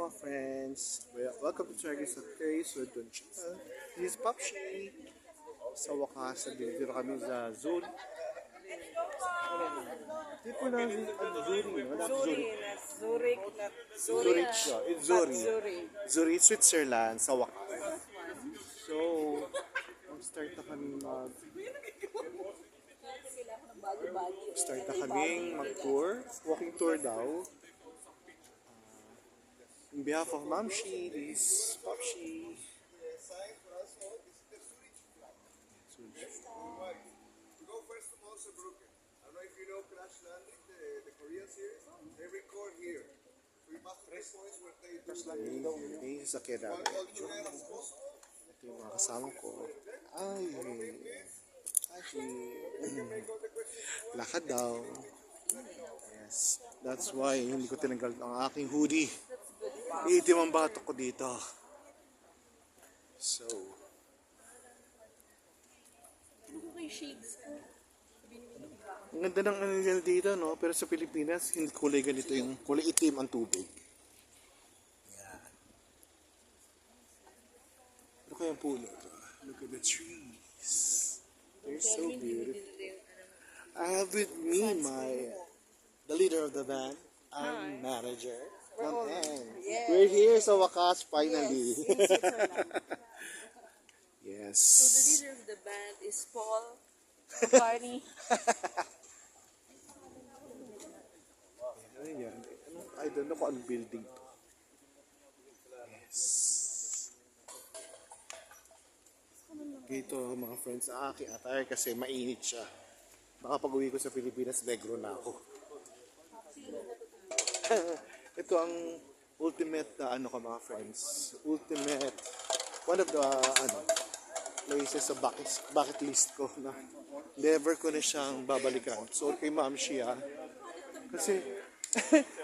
mga friends. Welcome to Chargis at Grace with Don Channel. This is Papshi. Sa wakas, dito kami sa Zuri. Hindi po na Zuri, no? Not Zuri. Zurich, not Zurich, yeah. It's Zuri. Zurich. Zuri, Switzerland, sa wakas. So, mag-start na kami mag-tour. Walking tour daw. On behalf of Mamshi, this is Papshi. We go first to Mosebrucken. I don't know if you know Crash Landing, the Korean series. They record here. So we pass 3 points where they do May sakit namin. Ito yung mga kasama ko. Ay, lakad daw. Yes, that's why hindi ko tinanggal ang aking hoodie. Iitim ang batok ko dito. So, ang ganda ng ano dito, no? Pero sa Pilipinas, hindi kulay ganito yung kulay itim ang tubig. Yan. Ano kayang puno? Look at the trees. They're so beautiful. I have with me the leader of the band, and manager. We're here sa wakas finally. Yes. So the leader of the band is Paul McCartney. Ano yan? I don't know kung anong building to. Yes. Dito mga friends sa aking attire kasi mainit siya. Baka pag uwi ko sa Pilipinas, negro na ako. Ito ang ultimate mga friends. Ultimate, one of the places sa bucket list ko na never ko na siyang babalikan. So kay Ma'am Shia.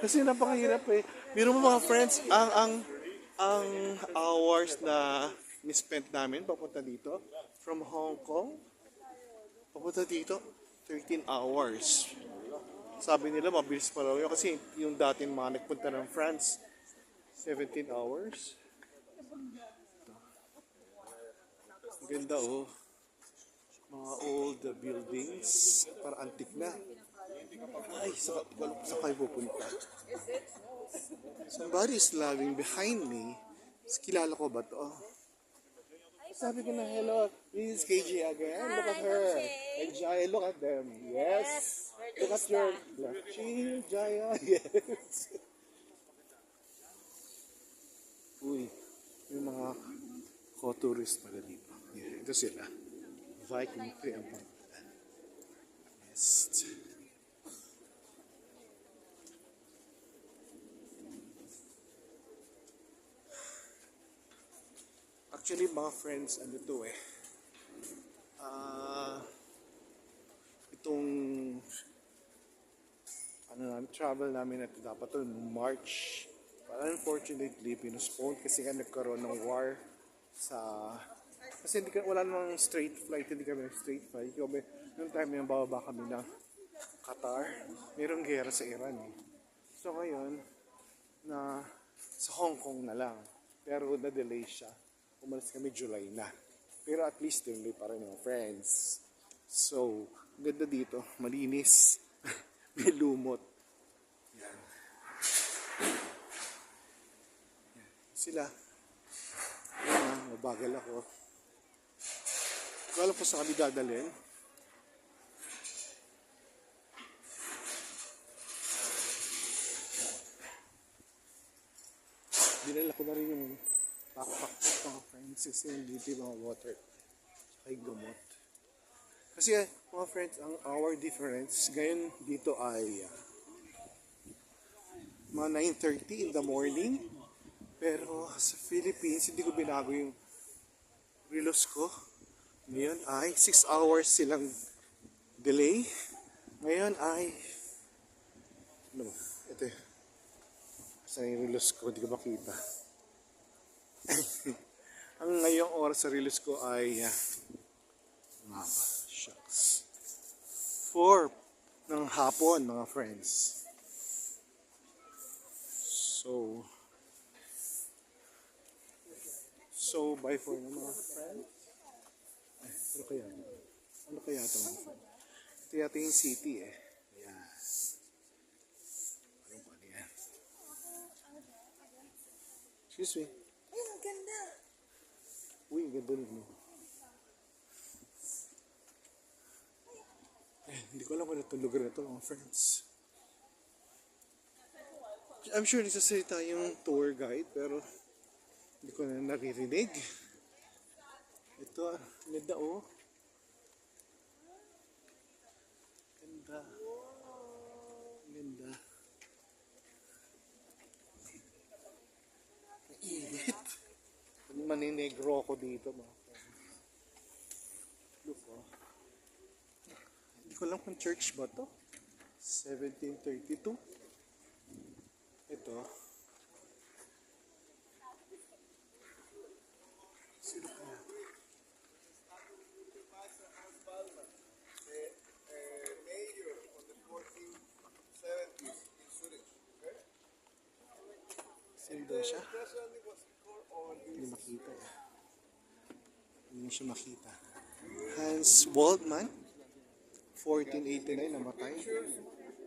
Kasi napakahirap eh. Biro mo mga friends, ang hours na ni-spent namin papunta dito from Hong Kong papunta dito 13 hours. Sabi nila mabilis pa raw yun kasi yung dating mga nagpunta ng France 17 hours. Ang ganda oh. Mga old buildings para antique na. Ay, sa kayo pupunta. Somebody is laughing behind me. Kilala ko ba to? Sabi ko na, hello, this is KJ again. Look at her. And Jaya, look at them. Yes. Look at your Chill, Jaya. Yes. Uy, yung mga co-tourist pala dito. Yeah, ito sila. Viking 3 ang pangalan. Yes. Actually, mga friends, ano to eh. Itong travel namin ito dapat to March. But unfortunately, pinuspone kasi nga nagkaroon ng war kasi wala namang straight flight, hindi kami straight flight. Noong time yung bababa kami ng Qatar, mayroong gera sa Iran eh. So ngayon, sa Hong Kong na lang. Pero na-delay siya. Umalis kami July na. Pero at least tuloy pa rin mga friends. So, ganda dito. Malinis. May lumot. Yan. Yan. Sila. Yan, mabagal ako. Kala po sa kami dadalhin. Dinala ko na rin yung backpack ko mga friends kasi dito yung mga water saka yung gamot. Kasi mga friends, ang hour difference ngayon dito ay mga 9:30 in the morning. Pero sa Philippines, hindi ko binago yung relos ko. Ngayon ay 6 hours silang delay. Ngayon ay ito yun. Saan yung relos ko? Hindi ko makita. Ang ngayong oras sa release ko ay shucks 4 ng hapon mga friends. So So, bye for now mga friends. Ay, ano kaya ito? Ano kaya ito mga friends? Ito yata yung city eh. Ayan. Ano ba yan? Excuse me. Ay, ang ganda. Uy, ang ganda rin mo. Eh, hindi ko alam kung itong lugar na ito mga friends. I'm sure nagsasalita yung tour guide pero hindi ko na naririnig. Ito, ganda oh. Ganda. Ganda. Mainit. Maninegro ako dito mga friends. Look oh. Hindi ko alam kung church ba to. 1732. Ito. Sino kaya? Mayor on the 1470s in Zurich. Okay? Sino daw siya? Crash landing was recorded on Hindi makita eh. Hindi siya makita. Hans Waldman, 1489, namatay.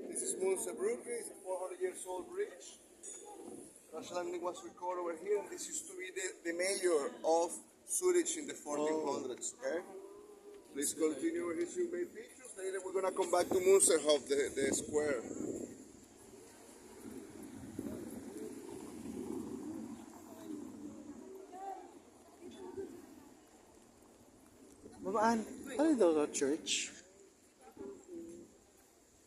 This is Munsterbrücke, it's a 400 years old bridge. Crash landing was recorded over here, and this used to be the mayor of Zurich in the 1400s. Okay? Please continue with his made pictures. Later we're gonna come back to Munsterhof, the square. Mamaan, ano daw to church?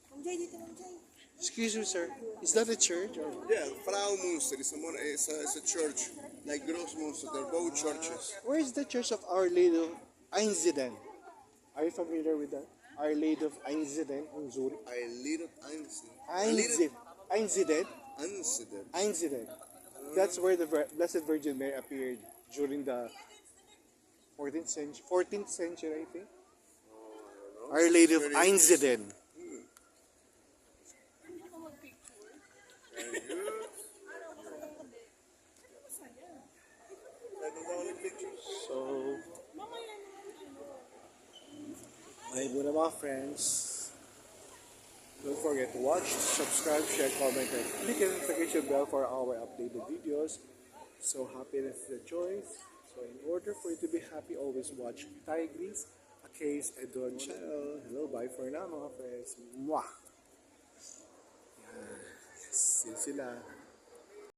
Ma'am Jay, dito Ma'am Jay. Excuse me sir, is that a church? Or? Yeah, Frau Munster is it's a church, like Grossmunster. They're both churches. Where is the church of Our Lady of Einsiedeln? Are you familiar with that? Our Lady of Einsiedeln in Zurich? I little Einstein. Einsiedeln? Einstein. Einsiedeln. That's where the Blessed Virgin Mary appeared during the 14th century, I think. Our Lady of Einsiedeln. Very good. That's the only pictures. So, bye muna mga friends. Don't forget to watch, subscribe, share, comment, and click the notification bell for our updated videos. So, happiness is a choice. So, in order for you to be happy, always watch Tigris, a case, Edward channel. Hello, bye for now mga friends. Mwah! Yan. Yes, yun sila.